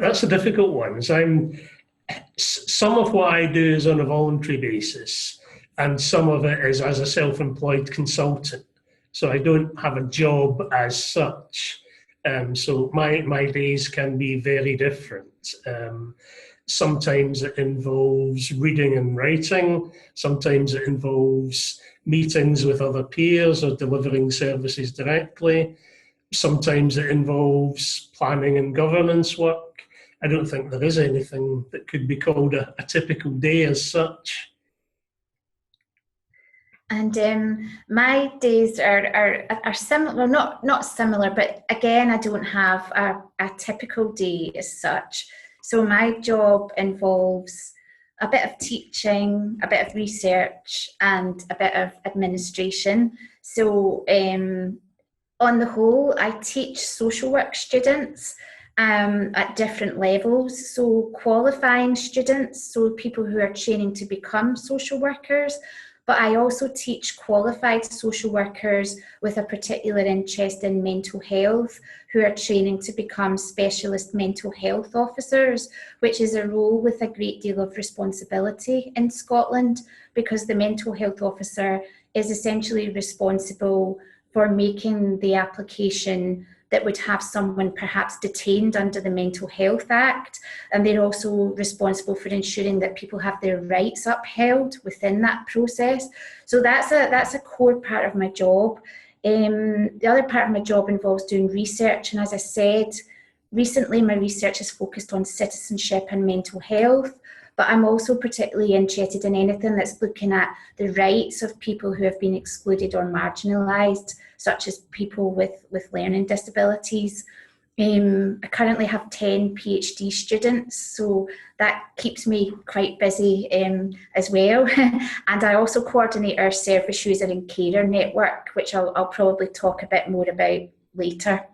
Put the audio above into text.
That's a difficult one. So some of what I do is on a voluntary basis, and some of it is as a self-employed consultant. So I don't have a job as such. So my days can be very different. Sometimes it involves reading and writing. Sometimes it involves meetings with other peers or delivering services directly. Sometimes it involves planning and governance work. I don't think there is anything that could be called a typical day as such. And my days are similar, well, not similar, but again, I don't have a typical day as such. So my job involves a bit of teaching, a bit of research, and a bit of administration. So on the whole, I teach social work students at different levels. So qualifying students, so people who are training to become social workers, but I also teach qualified social workers with a particular interest in mental health who are training to become specialist mental health officers, which is a role with a great deal of responsibility in Scotland, because the mental health officer is essentially responsible for making the application that would have someone perhaps detained under the Mental Health Act, and they're also responsible for ensuring that people have their rights upheld within that process. So that's a core part of my job. The other part of my job involves doing research, and as I said, recently my research is focused on citizenship and mental health, but I'm also particularly interested in anything that's looking at the rights of people who have been excluded or marginalised, such as people with learning disabilities. I currently have 10 PhD students, so that keeps me quite busy as well. And I also coordinate our service user and carer network, which I'll probably talk a bit more about later.